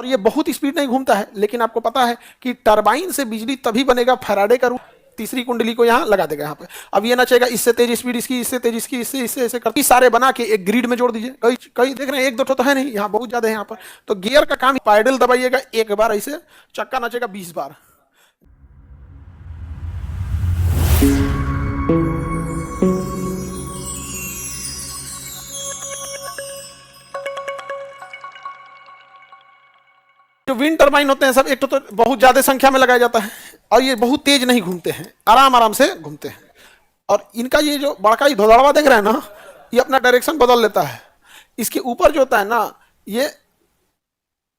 और ये बहुत स्पीड नहीं घूमता है, लेकिन आपको पता है कि टरबाइन से बिजली तभी बनेगा। फैराडे का रूल। तीसरी कुंडली को यहाँ लगा देगा यहाँ पे। अब ये ना चाहिए इससे तेज स्पीड इसकी, इससे तेज इसकी, इससे इससे ऐसे करके सारे बना के एक ग्रिड में जोड़ दीजिए। कई कई देख रहे हैं, एक दो तो है नहीं, यहाँ बहुत ज्यादा है यहाँ पर। तो गियर का काम, पैडल दबाइएगा एक बार ऐसे, चक्का नचेगा 20 बार। जो विंड टर्बाइन होते हैं सब, एक तो बहुत ज्यादा संख्या में लगाया जाता है, और ये बहुत तेज नहीं घूमते हैं, आराम आराम से घूमते हैं। और इनका ये जो बड़का ही धोदड़वा देख रहे हैं ना, ये अपना डायरेक्शन बदल लेता है। इसके ऊपर जो होता है ना, ये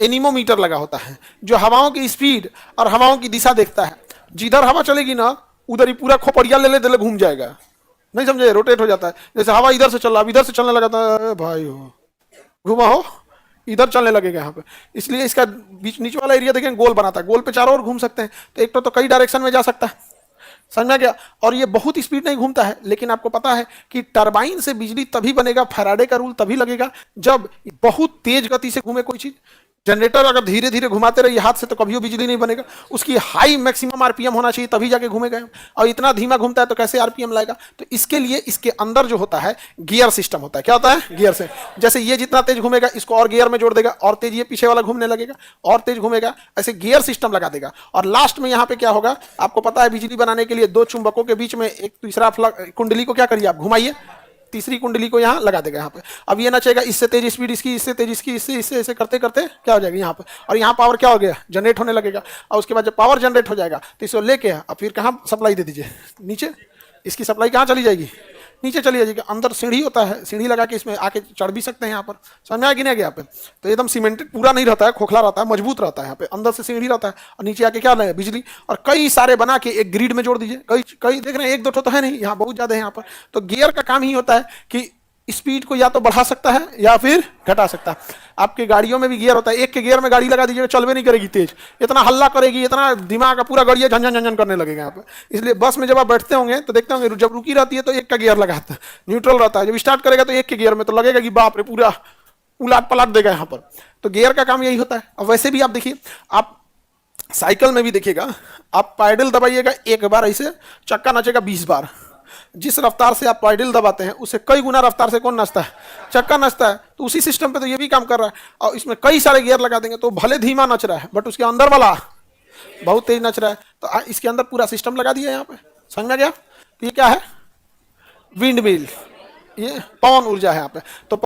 एनीमोमीटर लगा होता है, जो हवाओं की स्पीड और हवाओं की दिशा देखता है। जिधर हवा चलेगी ना, उधर ही पूरा खोपड़िया ले ले घूम जाएगा। नहीं समझे, रोटेट हो जाता है। जैसे हवा इधर से चल रहा, इधर से चलने लगा था, भाई हो घुमा हो, इधर चलने लगेगा यहाँ पे। इसलिए इसका बीच नीचे वाला एरिया देखें गोल बनाता है, गोल पे चारों ओर घूम सकते हैं। तो एक तो कई डायरेक्शन में जा सकता है, समझ में गया। और ये बहुत स्पीड नहीं घूमता है, लेकिन आपको पता है कि टरबाइन से बिजली तभी बनेगा, फैराडे का रूल तभी लगेगा जब बहुत तेज गति से घूमे कोई चीज। जनरेटर अगर धीरे धीरे घुमाते रहिए हाथ से, तो कभी बिजली नहीं बनेगा। उसकी हाई मैक्सिमम आरपीएम होना चाहिए, तभी जाके घूमेगा। और इतना धीमा घूमता है तो कैसे आरपीएम लाएगा। तो इसके लिए इसके अंदर जो होता है गियर सिस्टम होता है। क्या होता है? गियर से। जैसे ये जितना तेज घूमेगा, इसको और गियर में जोड़ देगा, और तेज ये पीछे वाला घूमने लगेगा, और तेज घूमेगा, ऐसे गियर सिस्टम लगा देगा। और लास्ट में यहाँ पे क्या होगा, आपको पता है, बिजली बनाने के लिए दो चुंबकों के बीच में एक तीसरा कुंडली को क्या करिए आप, घुमाइए। तीसरी कुंडली को यहाँ लगा देगा यहाँ पे। अब ये ना चाहिए इससे तेज स्पीड इसकी, इससे तेज इसकी, इससे इससे ऐसे करते करते क्या हो जाएगा यहाँ पे, और यहाँ पावर क्या हो गया, जनरेट होने लगेगा। और उसके बाद जब पावर जनरेट हो जाएगा तो इसको लेके अब फिर कहाँ सप्लाई दे दीजिए, नीचे। इसकी सप्लाई कहाँ चली जाएगी, नीचे चली जाएगी। अंदर सीढ़ी होता है, सीढ़ी लगा के इसमें आके चढ़ भी सकते हैं यहाँ पर। समझ में आ गया यहाँ पे। तो एकदम सीमेंटेड पूरा नहीं रहता है, खोखला रहता है, मजबूत रहता है। यहाँ पे अंदर से सीढ़ी रहता है, और नीचे आके क्या है, बिजली। और कई सारे बना के एक ग्रिड में जोड़ दीजिए। कई कई देख रहे हैं, एक दो तो है नहीं, यहाँ बहुत ज्यादा है यहाँ पर। तो गियर का काम ही होता है कि स्पीड को या तो बढ़ा सकता है या फिर घटा सकता है। आपके गाड़ियों में भी गियर होता है, एक के गियर में गाड़ी लगा दीजिएगा, चलवे नहीं करेगी तेज, इतना हल्ला करेगी, इतना दिमाग का पूरा गाड़िया झंझन झंझन करने लगेगा यहाँ पे। इसलिए बस में जब आप बैठते होंगे तो देखते होंगे, जब रुकी रहती है तो एक का गियर लगाता है, न्यूट्रल रहता है। जब स्टार्ट करेगा तो एक के गियर में, तो लगेगा कि बाप रे, पूरा उलाट पलाट देगा यहाँ पर। तो गियर का काम यही होता है। अब वैसे भी आप देखिए, आप साइकिल में भी देखिएगा, आप पैडल दबाइएगा एक बार ऐसे, चक्का नचेगा 20 बार। जिस रफ्तार से आप पैडल दबाते हैं, उससे कई गुना रफ्तार से कौन नचता है, चक्का नचता है। तो उसी सिस्टम पे तो ये भी काम कर रहा है। और इसमें कई सारे गियर लगा देंगे तो भले धीमा नच रहा है, बट उसके अंदर वाला बहुत तेज नच रहा है। तो इसके अंदर पूरा सिस्टम लगा दिया यहाँ पे, समझ में गया। तो ये क्या है, विंड मिल, ये पवन ऊर्जा है यहाँ पे। तो